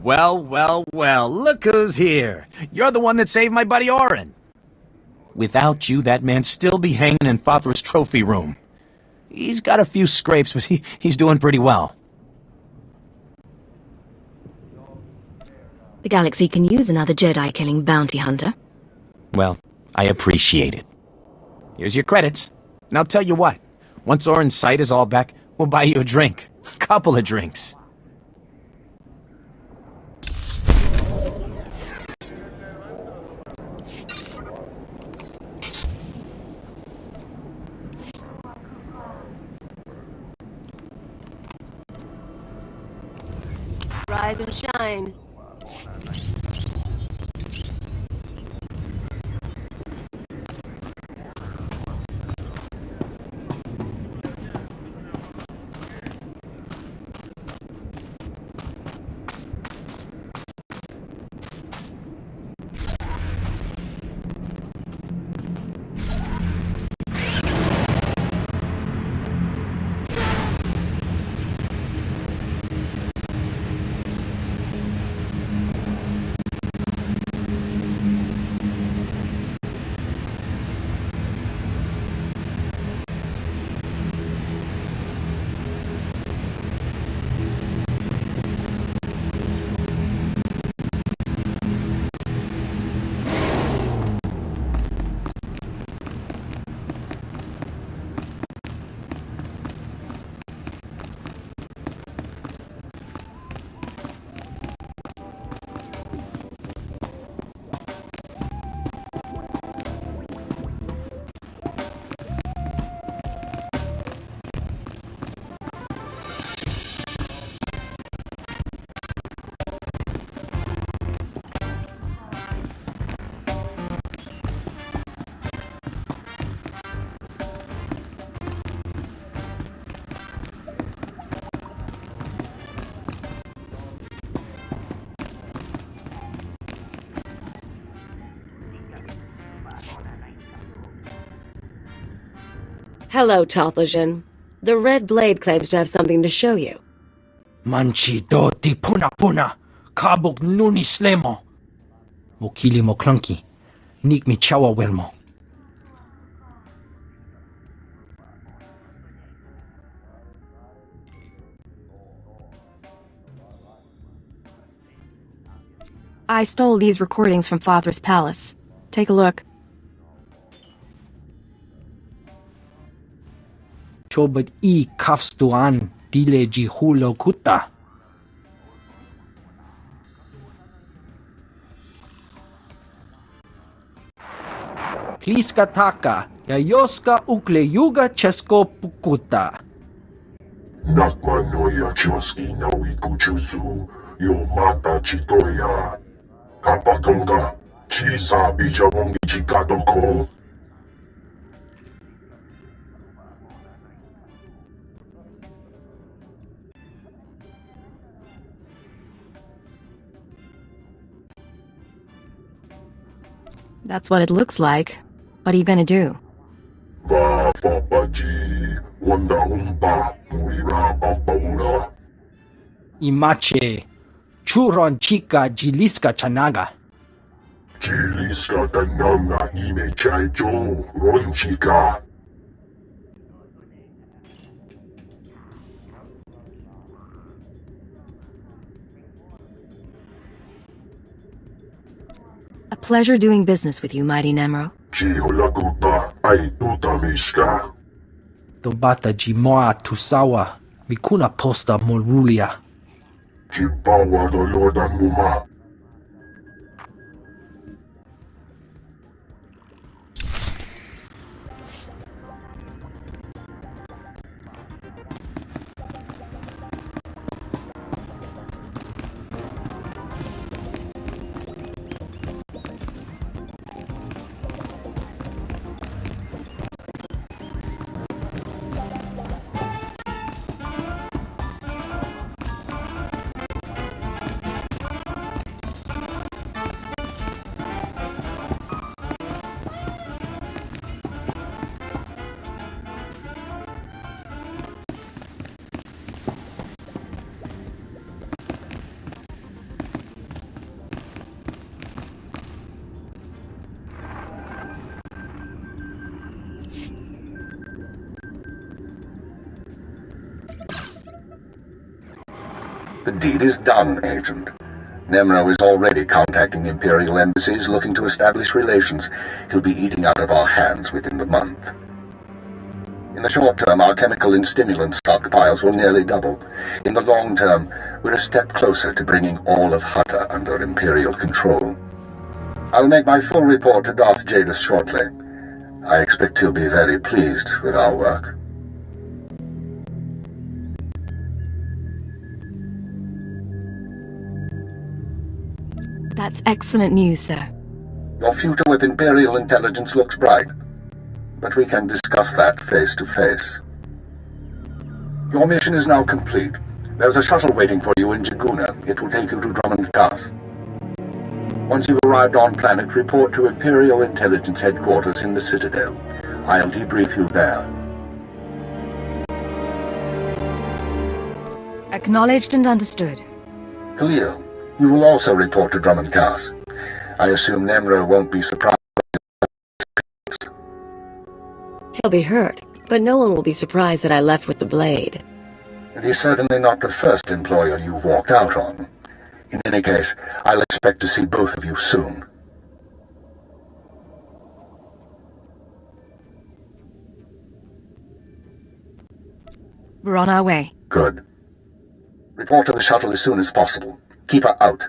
Well, well, well, look who's here. You're the one that saved my buddy Oren. Without you, that man'd still be hanging in Father's trophy room. He's got a few scrapes, but he's doing pretty well. The galaxy can use another Jedi-killing bounty hunter. Well, I appreciate it. Here's your credits. And I'll tell you what, once Oren's sight is all back, we'll buy you a drink. A couple of drinks. Rise and shine. Hello, Tothlajan. The Red Blade claims to have something to show you. Manchi do ti puna puna, kabuk nuni slemo. Mokili mo clunky, nik mi chawa welmo. I stole these recordings from Father's palace. Take a look. Chobad I kafstuan dile jihulo kuta. Pliska taka, yayoska ukle yuga chesko pukuta. Nakmanoya choski nawi kuchuzu, yo mata chitoya. Kapatonga, chisa bijabongi chikadoko. That's what it looks like. What are you gonna do? Va fabaji, wanda humpa, murira pampabura. Imache, churon chica jiliska chanaga. Chiliska tananga ime chaicho, ronchika. A pleasure doing business with you, Mighty Nemro. Chiholakuta, ay tutamishka. Tobata jimoa tusawa, mikuna posta morulia. Chipawa dolodan muma. The deed is done, Agent. Nemro is already contacting Imperial embassies looking to establish relations. He'll be eating out of our hands within the month. In the short term, our chemical and stimulant stockpiles will nearly double. In the long term, we're a step closer to bringing all of Hutta under Imperial control. I'll make my full report to Darth Jadis shortly. I expect he'll be very pleased with our work. That's excellent news, sir. Your future with Imperial intelligence looks bright, but we can discuss that face to face. Your mission is now complete. There's a shuttle waiting for you in Jaguna. It will take you to Drummond Pass. Once you've arrived on planet, report to Imperial Intelligence Headquarters in the Citadel. I'll debrief you there. Acknowledged and understood. Khalil, you will also report to Drummond Pass. I assume Nemro won't be surprised. He'll be hurt, but no one will be surprised that I left with the blade. And he's certainly not the first employer you've walked out on. In any case, I'll expect to see both of you soon. We're on our way. Good. Report to the shuttle as soon as possible. Keep her out.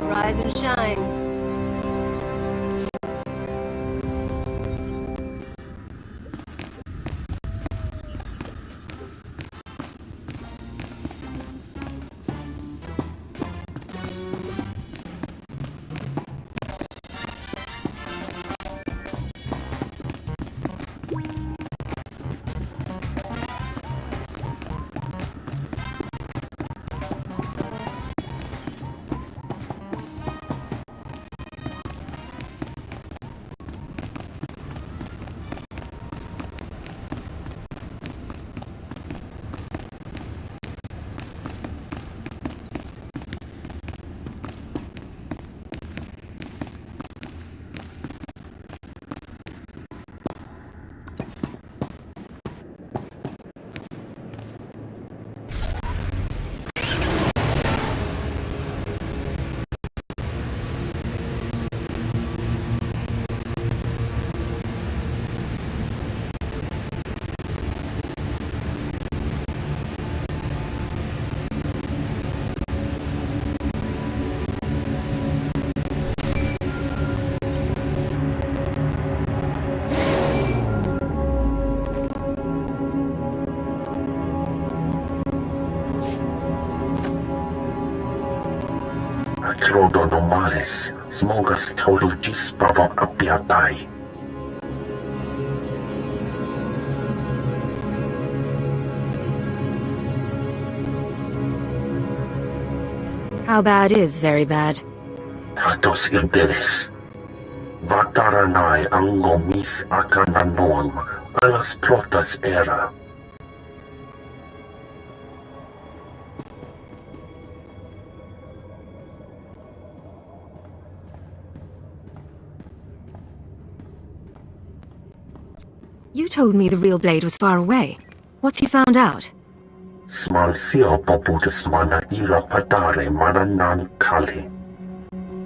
Rise and shine. Trodonomales, smogas total gisbava apiatai. How bad is very bad? Tatos irdelis. Vataranai angomis akananoam, alas protas era. You told me the real blade was far away. What's he found out? Smalsio poputus mana ira padare mananan kali.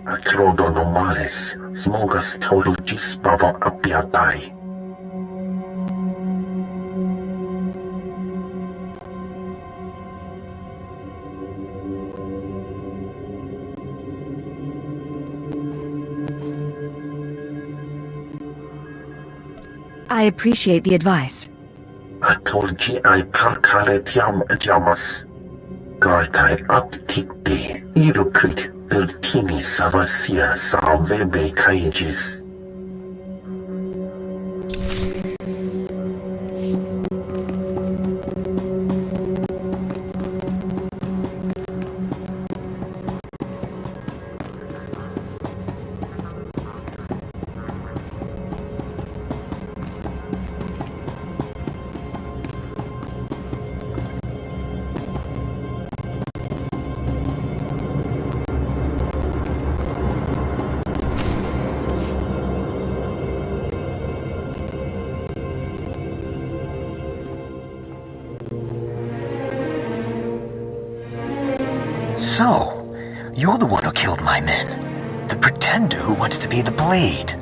Atrodonomales, smogas total gisbava apiatai. I appreciate the advice. Atolgi ai parkaletiam jamas. Graitai aptikte iruprit vertini savasia salvebe kaigis. So, you're the one who killed my men. The pretender who wants to be the Blade.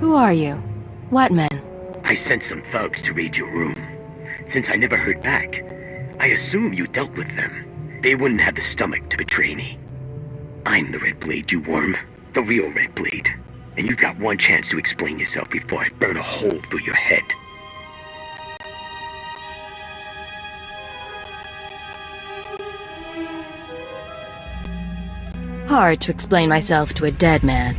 Who are you? What men? I sent some thugs to raid your room. Since I never heard back, I assume you dealt with them. They wouldn't have the stomach to betray me. I'm the Red Blade, you worm. The real Red Blade. And you've got one chance to explain yourself before I burn a hole through your head. Hard to explain myself to a dead man.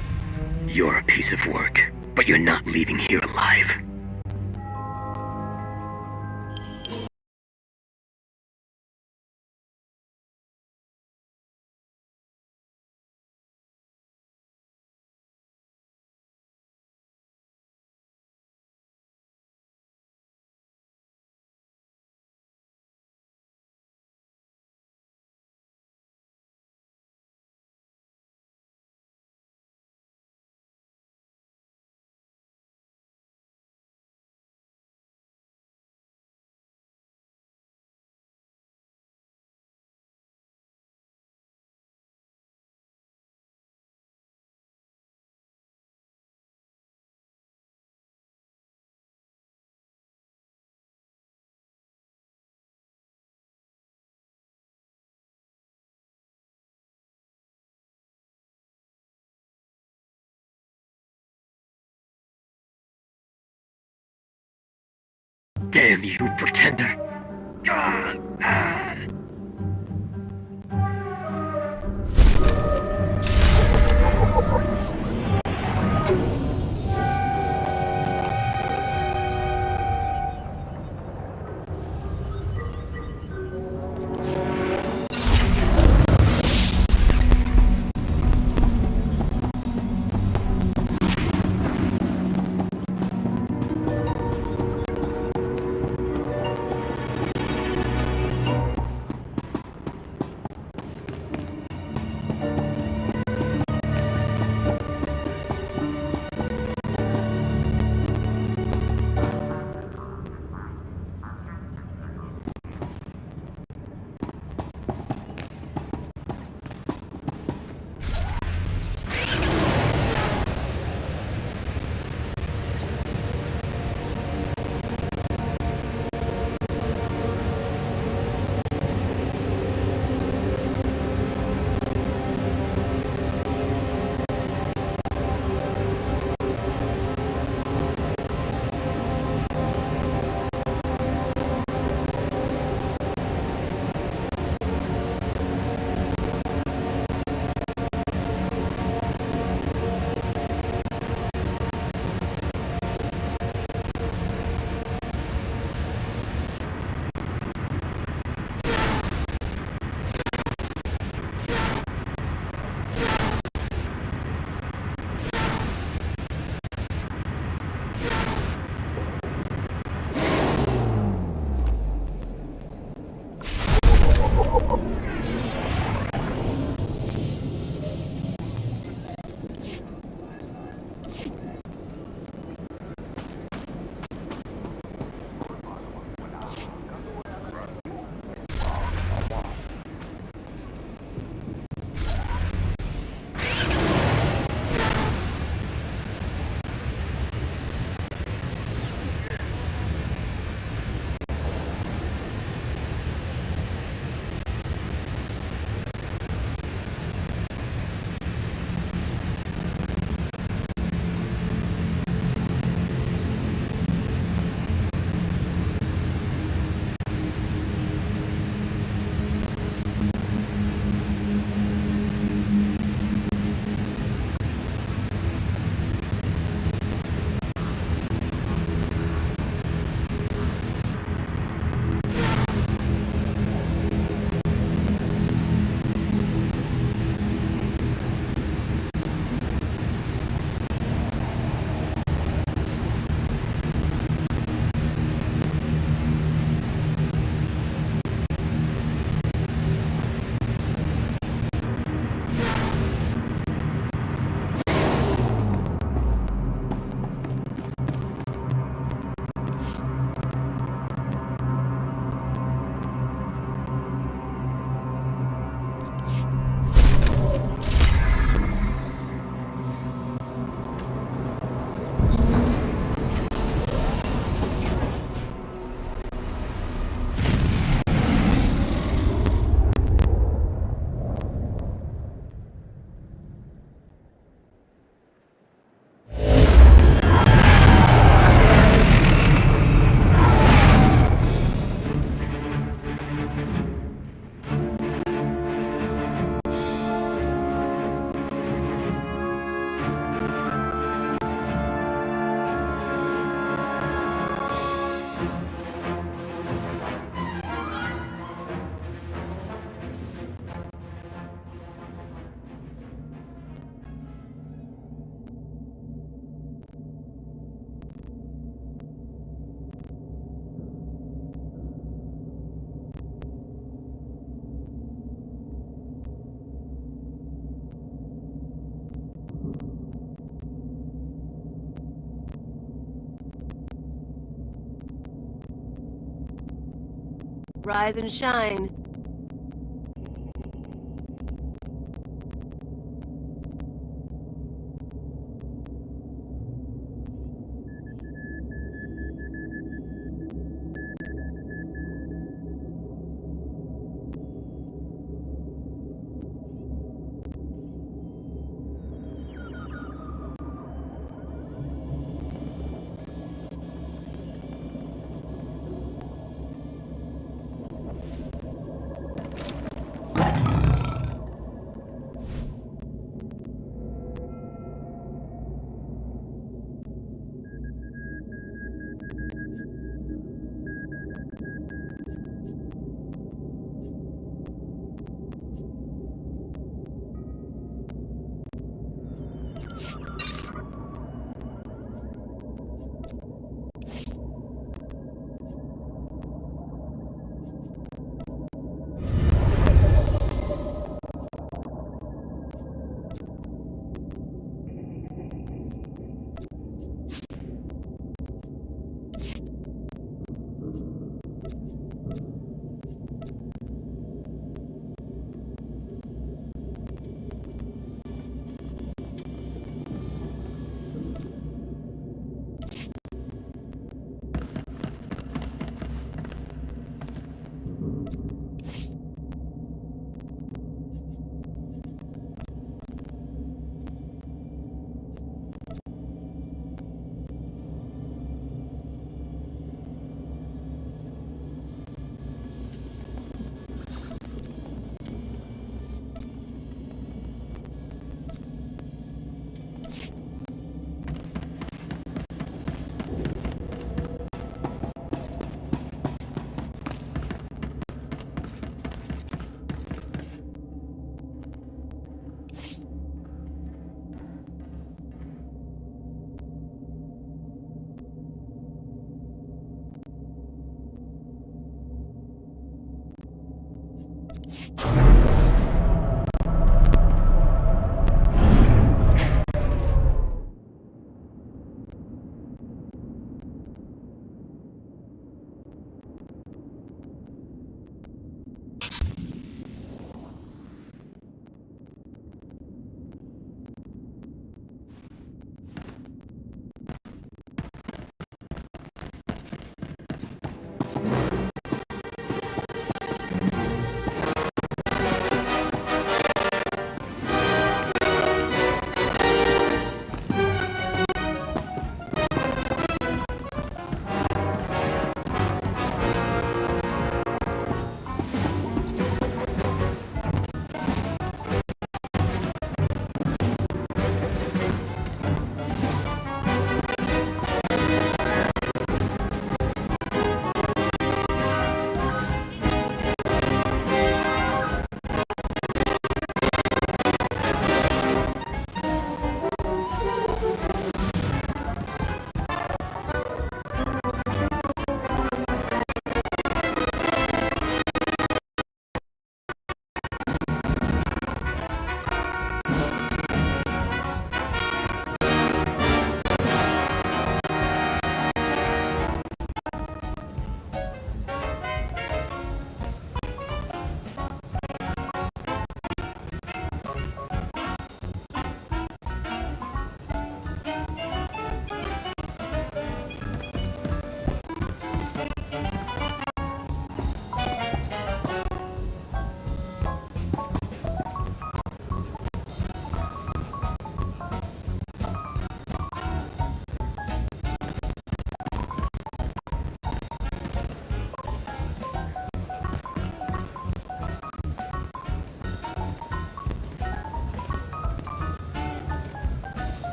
You're a piece of work, but you're not leaving here alive. Damn you, pretender! Rise and shine.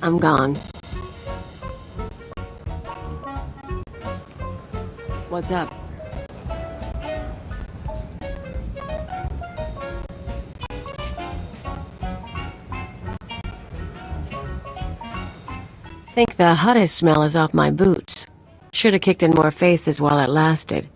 I'm gone. What's up? think the hottest smell is off my boots. Should have kicked in more faces while it lasted.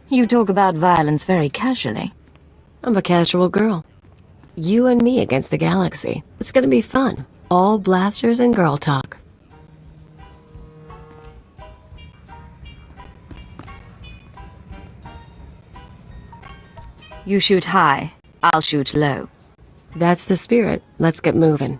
You talk about violence very casually. I'm a casual girl. You and me against the galaxy. It's gonna be fun. All blasters and girl talk. You shoot high, I'll shoot low. That's the spirit. Let's get moving.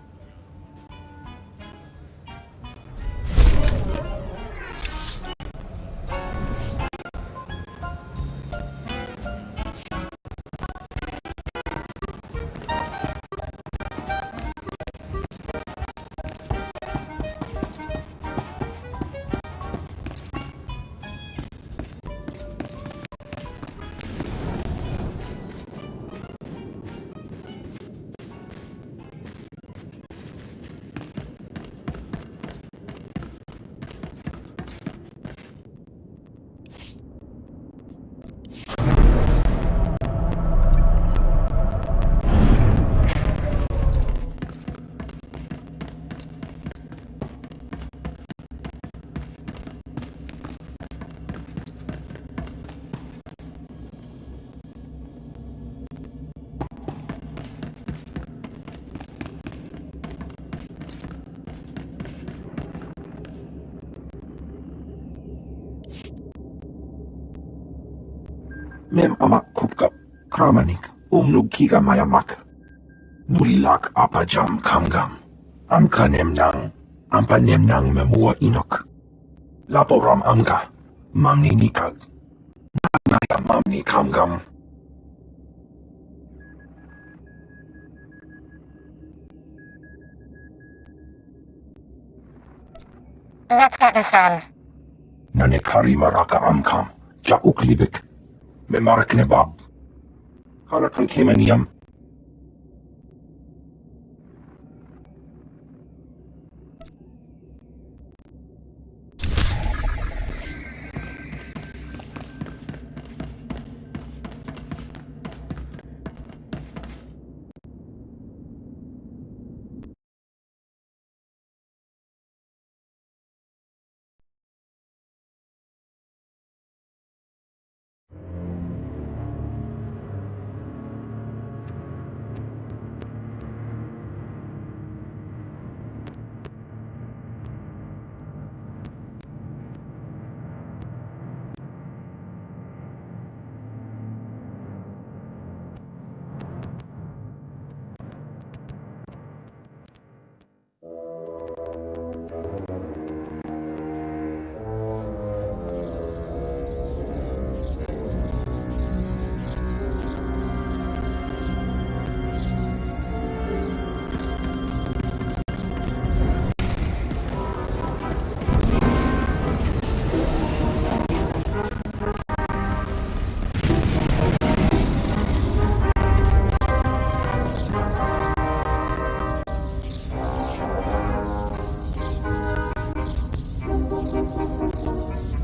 Mem amak kupkap kramanik umnug kiga mayamak. Nulilak apajam kamgam. Amka nemnang, ampa nemnang memua inok. Laporam amga, mamni nikag. Naya mamni kamgam. Let's get this done. Nanekari maraka amkam, jauk libik. Memarak nebab. Karakan kemaniyam.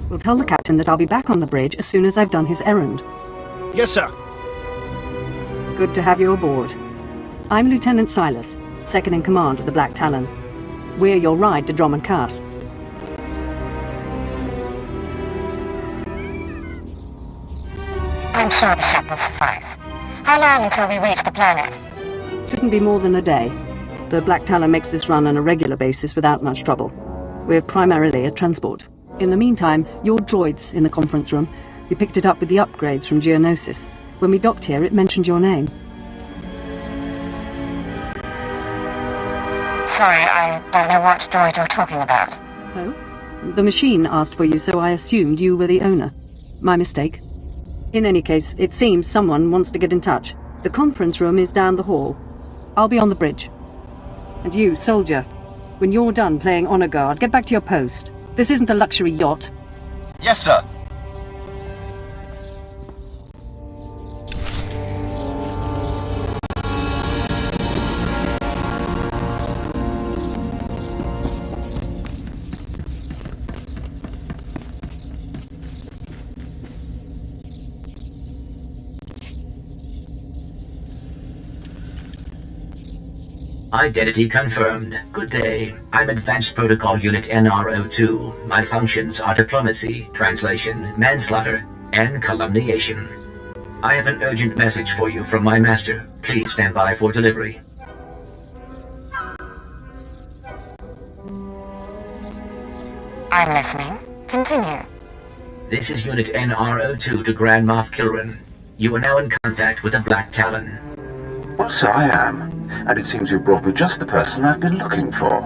We'll tell the captain that I'll be back on the bridge as soon as I've done his errand. Yes, sir. Good to have you aboard. I'm Lieutenant Silas, second in command of the Black Talon. We're your ride to Drummond Cass. I'm sure the ship will suffice. How long until we reach the planet? Shouldn't be more than a day. The Black Talon makes this run on a regular basis without much trouble. We're primarily a transport. In the meantime, your droid's in the conference room. We picked it up with the upgrades from Geonosis. When we docked here, it mentioned your name. Sorry, I don't know what droid you're talking about. Oh? The machine asked for you, so I assumed you were the owner. My mistake. In any case, it seems someone wants to get in touch. The conference room is down the hall. I'll be on the bridge. And you, soldier, when you're done playing honor guard, get back to your post. This isn't a luxury yacht. Yes, sir. Identity confirmed. Good day. I'm Advanced Protocol Unit NRO2. My functions are diplomacy, translation, manslaughter, and calumniation. I have an urgent message for you from my master. Please stand by for delivery. I'm listening. Continue. This is Unit NRO2 to Grand Moff Kilran. You are now in contact with the Black Talon. Well, so I am. And it seems you brought me just the person I've been looking for.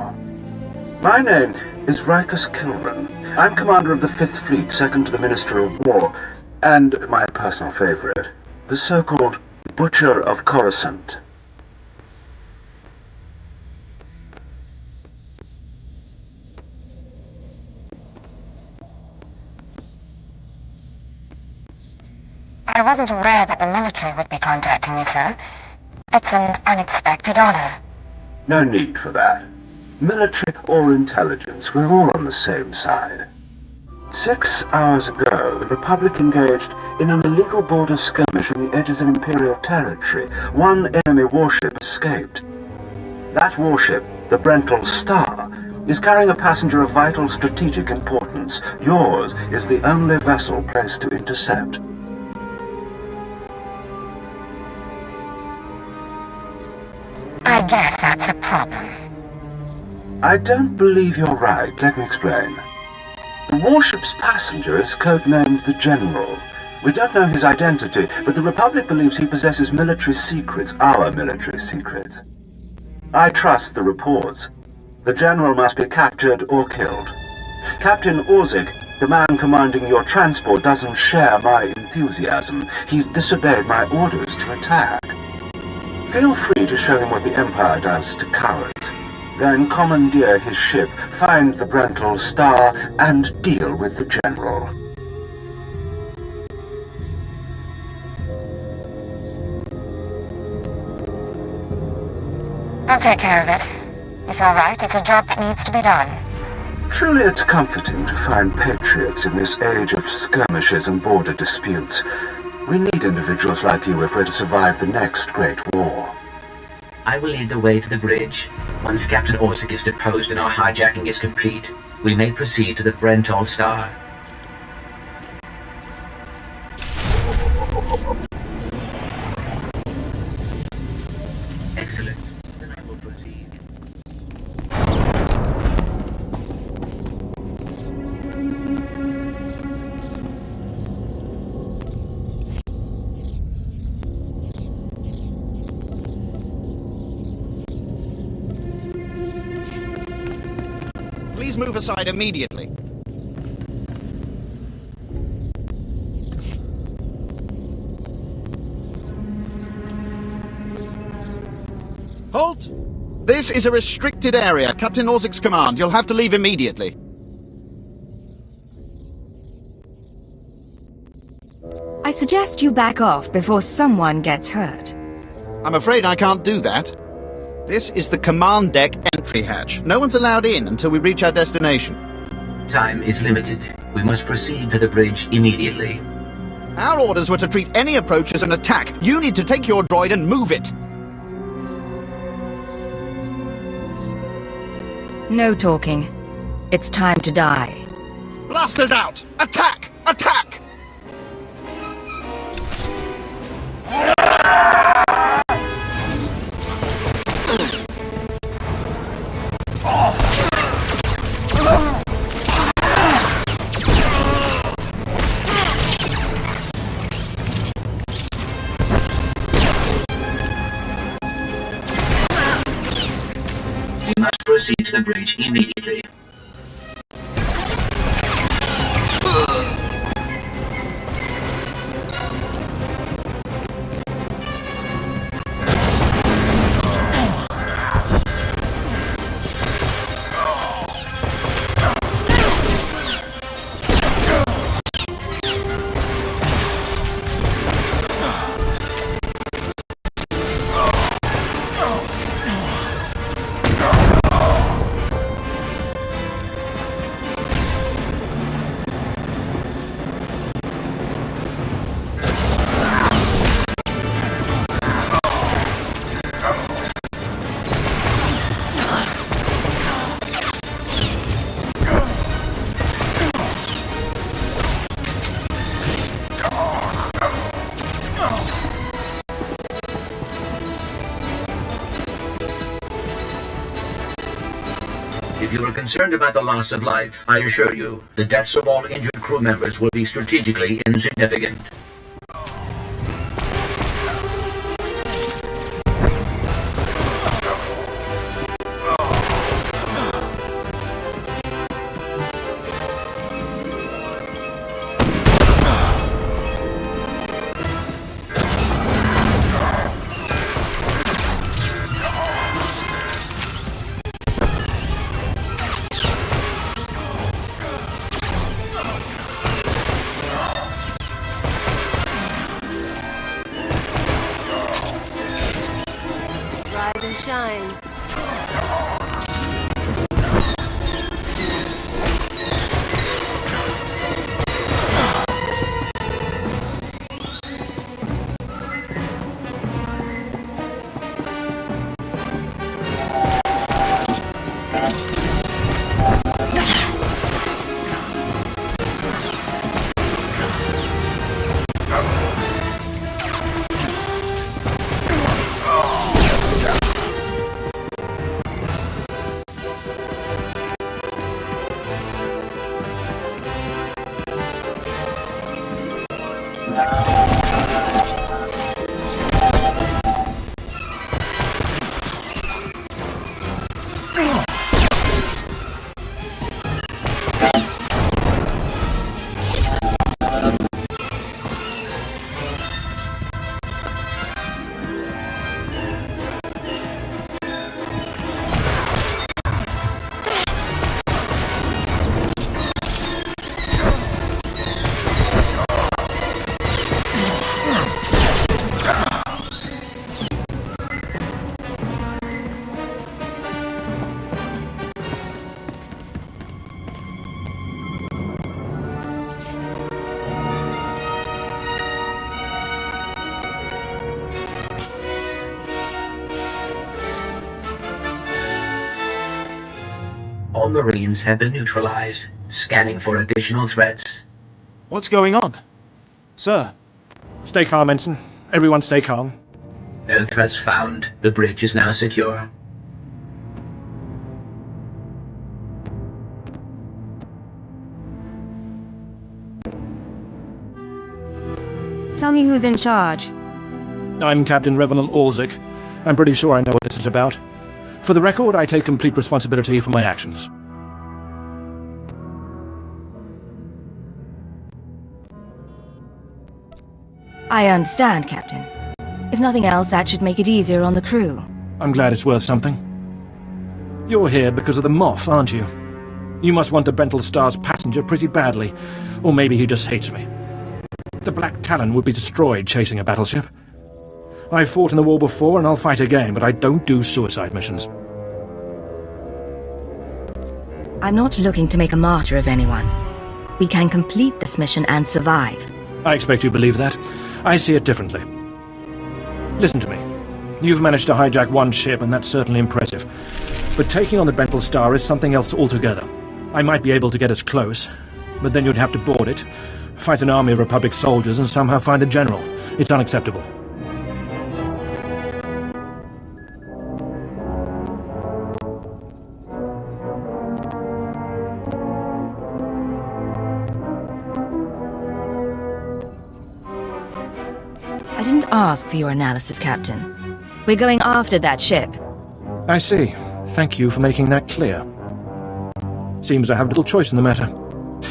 My name is Rikus Kilran. I'm commander of the 5th Fleet, second to the Minister of War, and my personal favorite, the so-called Butcher of Coruscant. I wasn't aware that the military would be contacting you, sir. It's an unexpected honor. No need for that. Military or intelligence, we're all on the same side. 6 hours ago, the Republic engaged in an illegal border skirmish on the edges of Imperial territory. One enemy warship escaped. That warship, the Brental Star, is carrying a passenger of vital strategic importance. Yours is the only vessel placed to intercept. I guess that's a problem. I don't believe you're right. Let me explain. The warship's passenger is codenamed the General. We don't know his identity, but the Republic believes he possesses military secrets, our military secrets. I trust the reports. The General must be captured or killed. Captain Orzik, the man commanding your transport, doesn't share my enthusiasm. He's disobeyed my orders to attack. Feel free to show him what the Empire does to cowards. Then commandeer his ship, find the Brental Star, and deal with the General. I'll take care of it. If you're right, it's a job that needs to be done. Truly it's comforting to find patriots in this age of skirmishes and border disputes. We need individuals like you if we're to survive the next great war. I will lead the way to the bridge. Once Captain Orzik is deposed and our hijacking is complete, we may proceed to the Brental Star. Excellent. Then I will proceed. Please move aside immediately. Halt! This is a restricted area. Captain Orzik's command. You'll have to leave immediately. I suggest you back off before someone gets hurt. I'm afraid I can't do that. This is the command deck entry hatch. No one's allowed in until we reach our destination. Time is limited. We must proceed to the bridge immediately. Our orders were to treat any approach as an attack. You need to take your droid and move it. No talking. It's time to die. Blasters out! Attack! Attack! We must proceed to the bridge immediately. If you are concerned about the loss of life, I assure you, the deaths of all injured crew members will be strategically insignificant. Rise and shine. All Marines have been neutralized. Scanning for additional threats. What's going on? Sir? Stay calm, Ensign. Everyone stay calm. No threats found. The bridge is now secure. Tell me who's in charge. I'm Captain Revenant Orzik. I'm pretty sure I know what this is about. For the record, I take complete responsibility for my actions. I understand, Captain. If nothing else, that should make it easier on the crew. I'm glad it's worth something. You're here because of the Moff, aren't you? You must want the Bental Star's passenger pretty badly, or maybe he just hates me. The Black Talon would be destroyed chasing a battleship. I've fought in the war before and I'll fight again, but I don't do suicide missions. I'm not looking to make a martyr of anyone. We can complete this mission and survive. I expect you believe that. I see it differently. Listen to me. You've managed to hijack one ship, and that's certainly impressive. But taking on the Bental Star is something else altogether. I might be able to get us close, but then you'd have to board it, fight an army of Republic soldiers, and somehow find the General. It's unacceptable. I didn't ask for your analysis, Captain. We're going after that ship. I see. Thank you for making that clear. Seems I have little choice in the matter.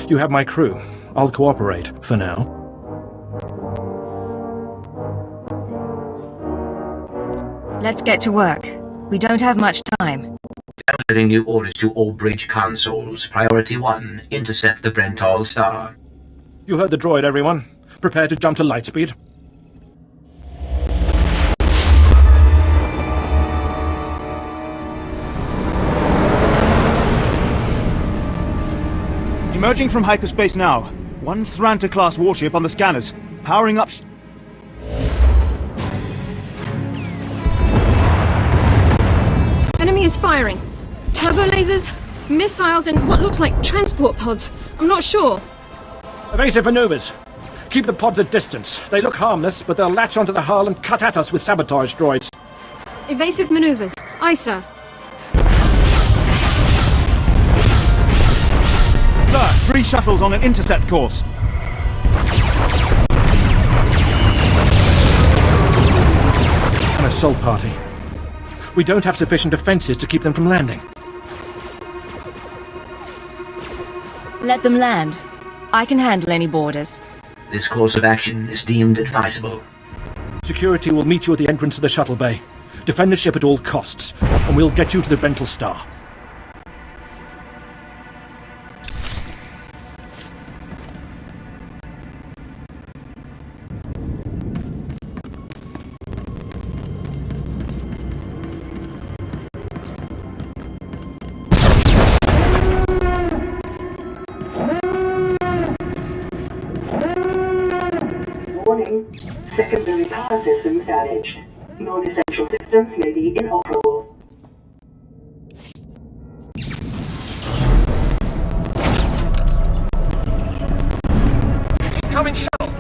You have my crew. I'll cooperate, for now. Let's get to work. We don't have much time. Downloading new orders to all bridge consoles. Priority 1. Intercept the Bental Star. You heard the droid, everyone. Prepare to jump to lightspeed. Emerging from hyperspace now. One Thranta-class warship on the scanners. Powering up... Enemy is firing. Turbo lasers, missiles, and what looks like transport pods. I'm not sure. Evasive maneuvers. Keep the pods at distance. They look harmless, but they'll latch onto the hull and cut at us with sabotage droids. Evasive maneuvers. Aye, sir. shuttle's on an intercept course. An assault party. We don't have sufficient defenses to keep them from landing. Let them land. I can handle any boarders. This course of action is deemed advisable. Security will meet you at the entrance of the shuttle bay. Defend the ship at all costs, and we'll get you to the Bental Star. Warning. Secondary power systems damaged. Non-essential systems may be inoperable. Incoming shuttle!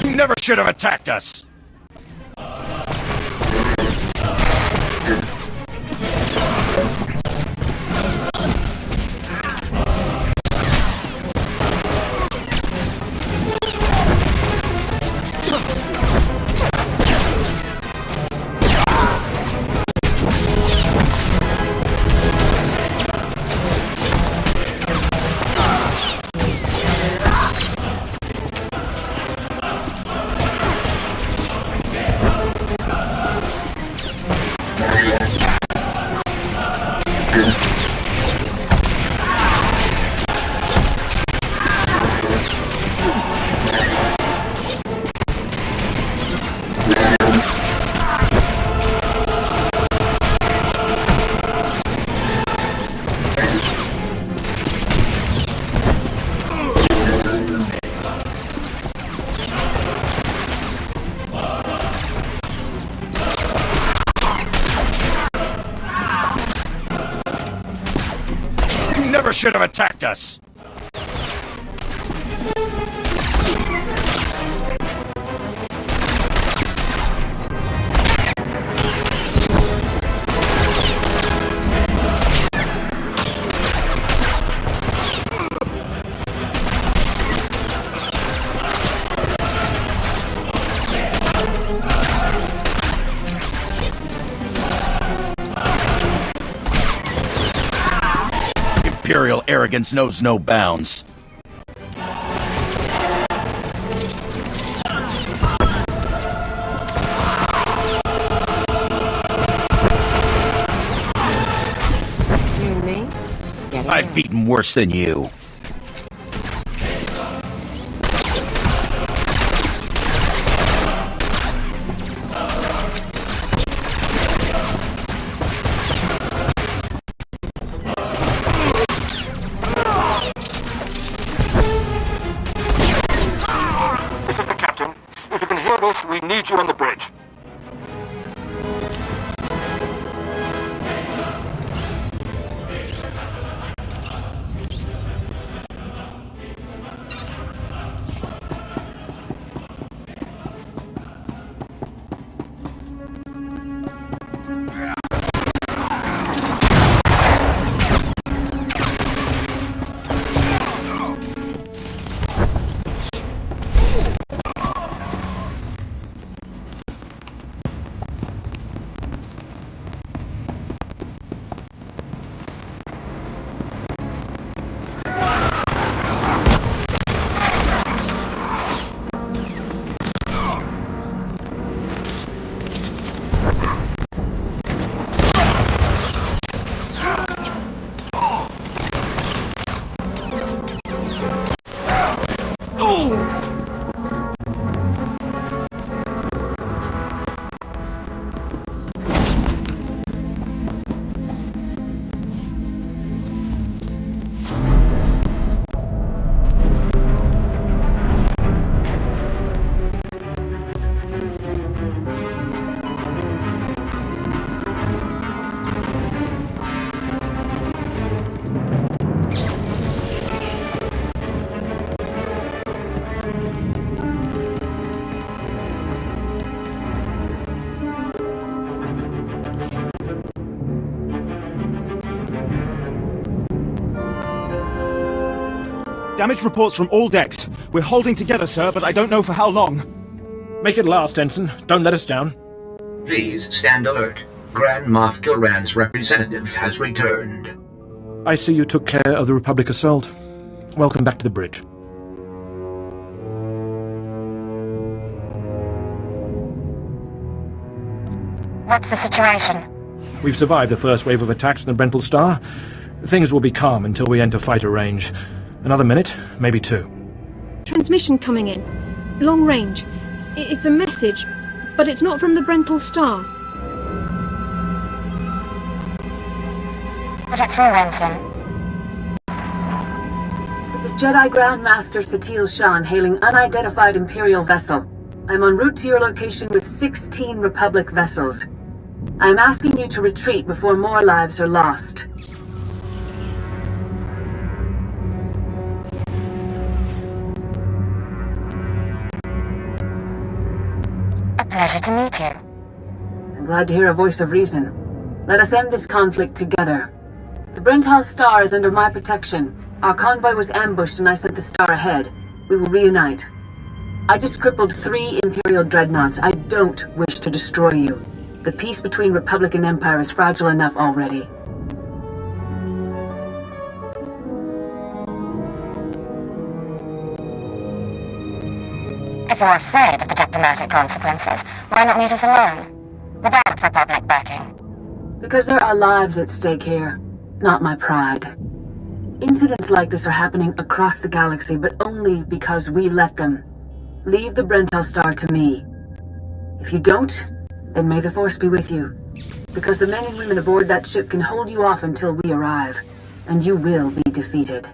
You never should have attacked us! You never should have attacked us! Imperial arrogance knows no bounds. You and me? I've beaten worse than you. This is the captain. If you can hear this, we need you on the bridge. Damage reports from all decks. We're holding together, sir, but I don't know for how long. Make it last, Ensign. Don't let us down. Please stand alert. Grand Moff Gilran's representative has returned. I see you took care of the Republic assault. Welcome back to the bridge. What's the situation? We've survived the first wave of attacks from the Brental Star. Things will be calm until we enter fighter range. Another minute, maybe two. Transmission coming in. Long range. It's a message, but it's not from the Brental Star. Put it through, Ensign. This is Jedi Grandmaster Satil Shan hailing unidentified Imperial vessel. I'm en route to your location with 16 Republic vessels. I'm asking you to retreat before more lives are lost. Pleasure to meet you. I'm glad to hear a voice of reason. Let us end this conflict together. The Brental Star is under my protection. Our convoy was ambushed and I sent the Star ahead. We will reunite. I just crippled 3 Imperial dreadnoughts. I don't wish to destroy you. The peace between Republic and Empire is fragile enough already. If you're afraid of the diplomatic consequences, why not meet us alone? Without Republic backing. Because there are lives at stake here, not my pride. Incidents like this are happening across the galaxy, but only because we let them. Leave the Brental Star to me. If you don't, then may the Force be with you. Because the men and women aboard that ship can hold you off until we arrive, and you will be defeated.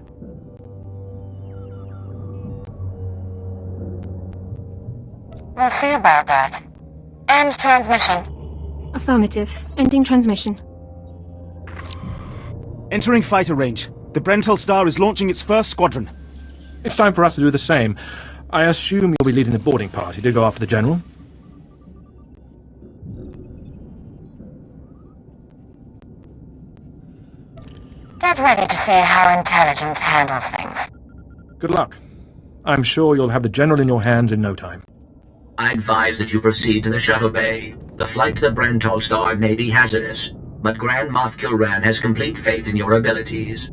We'll see about that. End transmission. Affirmative. Ending transmission. Entering fighter range. The Brental Star is launching its first squadron. It's time for us to do the same. I assume you'll be leading the boarding party to go after the General? Get ready to see how intelligence handles things. Good luck. I'm sure you'll have the General in your hands in no time. I advise that you proceed to the shuttle bay. The flight to the Brental Star may be hazardous, but Grand Moff Kilran has complete faith in your abilities.